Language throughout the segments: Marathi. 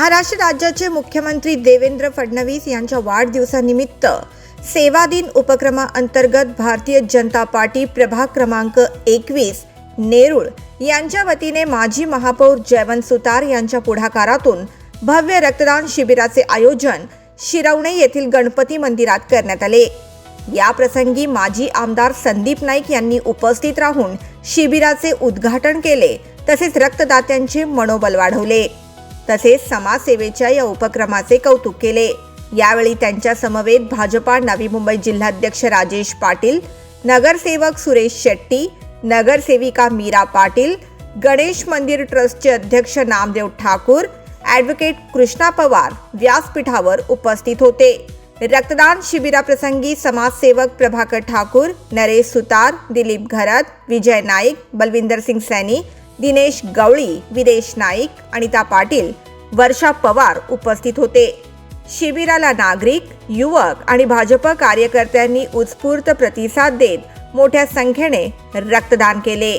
महाराष्ट्र राज्याचे मुख्यमंत्री देवेंद्र फडणवीस यांच्या वाढदिवसानिमित्त सेवा दिन उपक्रमाअंतर्गत भारतीय जनता पार्टी प्रभाग क्रमांक 21 नेरूळ यांच्या वतीने माजी महापौर जयवंत सुतार यांच्या पुढाकारातून भव्य रक्तदान शिबिराचे आयोजन शिरवणे येथील गणपती मंदिरात करण्यात आले। या प्रसंगी माजी आमदार संदीप नाईक यांनी उपस्थित राहून शिबिराचे उद्घाटन केले, तसेच रक्तदात्यांचे मनोबल वाढवले, तसेच समाजसेवेच्या या उपक्रमाचे कौतुक केले। यावेळी त्यांच्या समवेत भाजपा नवी मुंबई जिल्हाध्यक्ष राजेश पाटील, नगरसेवक सुरेश शेट्टी, नगरसेविका मीरा पाटील, गणेश मंदिर ट्रस्टचे अध्यक्ष नामदेव ठाकूर, ॲडव्होकेट कृष्णा पवार व्यासपीठावर उपस्थित होते। रक्तदान शिबिराप्रसंगी समाजसेवक प्रभाकर ठाकूर, नरेश सुतार, दिलीप घरत, विजय नाईक, बलविंदर सिंग सैनी, दिनेश गवळी, विदेश नाईक, अनिता पाटील, वर्षा पवार उपस्थित होते। शिबिराला नागरिक, युवक आणि भाजप कार्यकर्त्यांनी उत्स्फूर्त प्रतिसाद देत मोठ्या संख्येने रक्तदान केले।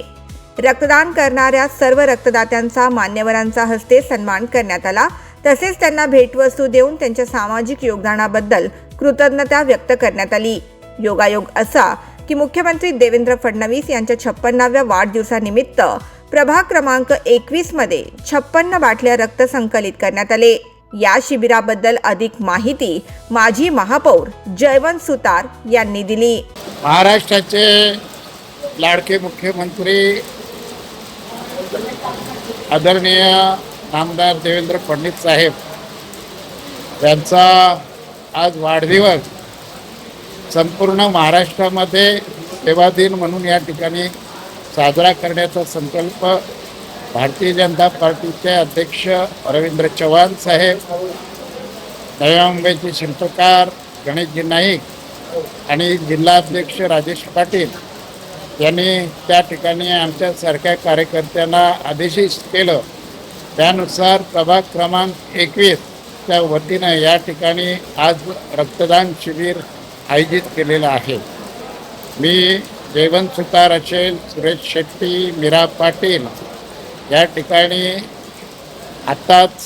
रक्तदान करणाऱ्या सर्व रक्तदात्यांचा मान्यवरांचा हस्ते सन्मान करण्यात आला, तसेच त्यांना भेटवस्तू देऊन त्यांच्या सामाजिक योगदानाबद्दल कृतज्ञता व्यक्त करण्यात आली। योगायोग असा की मुख्यमंत्री देवेंद्र फडणवीस यांच्या 56व्या वाढदिवसानिमित्त प्रभाग क्रमांक 21 मध्ये 56 बाटल्या रक्त संकलित करण्यात आले। या शिबिराबद्दल अधिक माहिती माजी महापौर जयवंत सुतार यांनी दिली। महाराष्ट्राचे लाडके मुख्यमंत्री आदरणीय आमदार देवेंद्र फडणवीस साहेब यांचा आज वाढदिवस संपूर्ण महाराष्ट्रामध्ये सेवा दिन म्हणून या ठिकाणी साजरा करण्याचा संकल्प भारतीय जनता पार्टीचे अध्यक्ष रवींद्र चव्हाण साहेब, नवी मुंबईचे शिल्पकार गणेशजी नाईक आणि जिल्हाध्यक्ष राजेश पाटील यांनी त्या ठिकाणी आमच्यासारख्या कार्यकर्त्यांना आदेशित केलं। त्यानुसार प्रभाग क्रमांक 21 च्या वतीनं या ठिकाणी आज रक्तदान शिबिर आयोजित केलेलं आहे। मी जयवंत सुतार असेल, सुरेश शेट्टी, मीरा पाटील या ठिकाणी आत्ताच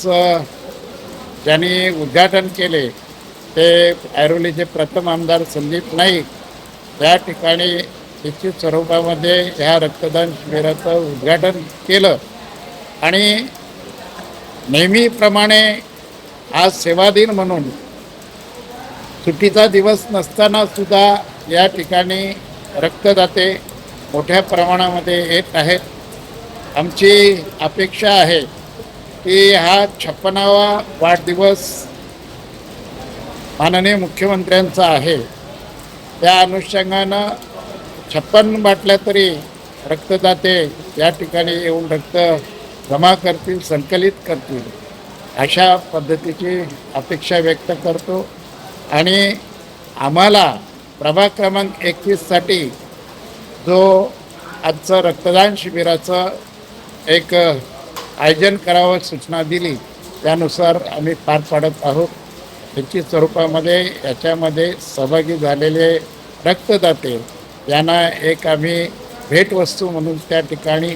ज्यांनी उद्घाटन केले ते ऐरोलीचे प्रथम आमदार संदीप नाईक या ठिकाणी निश्चित स्वरूपामध्ये ह्या रक्तदान शिबिराचं उद्घाटन केलं। आणि नेहमीप्रमाणे आज सेवा दिन म्हणून सुट्टीचा दिवस नसताना सुद्धा या ठिकाणी रक्तदाते मोठ्या प्रमाणामध्ये येत आहेत। आमची अपेक्षा आहे की हा 56वा वाढदिवस माननीय मुख्यमंत्र्यांचा आहे, त्या अनुषंगानं 56 बाटल्या तरी रक्तदाते या ठिकाणी येऊन रक्त जमा करतील, संकलित करतील, अशा पद्धतीची अपेक्षा व्यक्त करतो। आणि आम्हाला प्रभाग क्रमांक 21साठी जो आजचं रक्तदान शिबिराचं एक आयोजन करावं सूचना दिली, त्यानुसार आम्ही पार पाडत आहोत। निश्चित स्वरूपामध्ये याच्यामध्ये सहभागी झालेले रक्तदाते यांना एक आम्ही भेटवस्तू म्हणून त्या ठिकाणी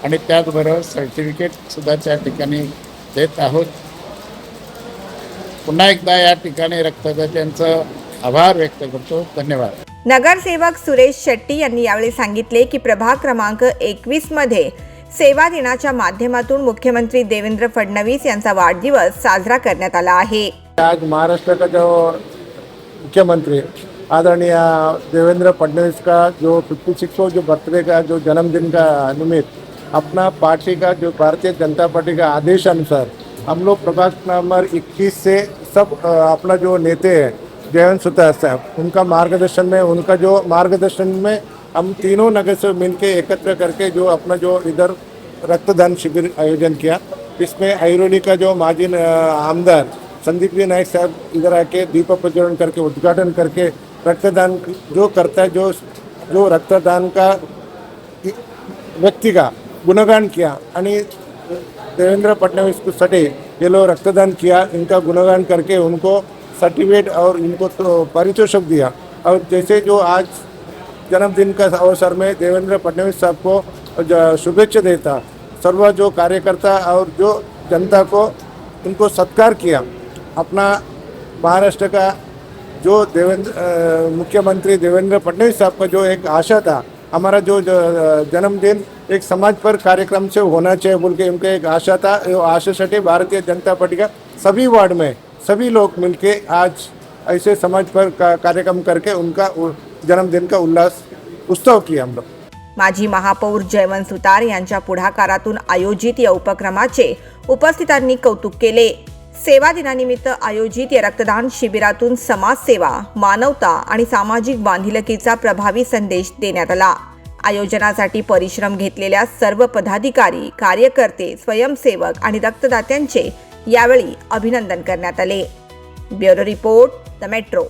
आणि त्याचबरोबर सर्टिफिकेटसुद्धा त्या ठिकाणी देत आहोत। पुन्हा एकदा या ठिकाणी रक्तदात्यांचं आभार व्यक्त करतो। धन्यवाद। नगरसेवक सुरेश शेट्टी यांनी यावेळी सांगितले की प्रभाग क्रमांक 21 मध्ये सेवा दिनाच्या माध्यमातून मुख्यमंत्री देवेंद्र फडणवीस यांचा वाढदिवस साजरा करण्यात आला आहे। आज महाराष्ट्र का जो मुख्यमंत्री आदरणीय देवेंद्र फडणवीस का जो 56वां जो बर्थडे का जो जन्मदिन का निमित्त अपना पार्टी का जो भारतीय जनता पार्टी का आदेश अनुसार हम लोग प्रभाग नंबर 21 से सब अपना जो नेते हैं जयवंत सुतार साहब, उनका मार्गदर्शन में हम तीनों नगर से मिलके एकत्र करके जो अपना जो इधर रक्तदान शिविर आयोजन किया। इसमें ऐरोली का जो माजी आमदार संदीप जी नाइक साहब इधर आके दीप प्रज्वलन करके उद्घाटन करके रक्तदान जो करता है, जो रक्तदान का व्यक्ति का गुणगान किया। आणि देवेंद्र फडणवीस को सटे ये लोग रक्तदान किया, इनका गुणगान करके उनको सर्टिफिकेट और इनको तो पारितोषिक दिया। और जैसे जो आज जन्मदिन का अवसर में देवेंद्र फडणवीस साहब को शुभेच्छा देता, सर्व जो कार्यकर्ता और जो जनता को उनको सत्कार किया। अपना महाराष्ट्र का जो मुख्यमंत्री देवेंद्र फडणवीस साहब का जो एक आशा था, हमारा जो जन्मदिन एक समाज पर कार्यक्रम से होना चाहिए बोल के उनका एक आशा था। वो आशासाठी भारतीय जनता पार्टी का सभी वार्ड में सभी लोग मिलके आज ऐसे समाज पर कार्यक्रम करके उनका जन्मदिन का उत्सव किया हम लोग। माजी महापौर जयवंत सुतार यांच्या पुढाकारातून आयोजित या उपक्रमाचे उपस्थितांनी कौतुक केले। सेवा दिनानिमित्त आयोजित या रक्तदान शिबिरातून समाजसेवा, मानवता आणि सामाजिक बांधिलकीचा प्रभावी संदेश देण्यात आला। आयोजनासाठी परिश्रम घेतलेल्या सर्व पदाधिकारी, कार्यकर्ते, स्वयंसेवक आणि रक्तदात्यांचे यावेळी अभिनंदन करण्यात आले। Bureau report, the metro.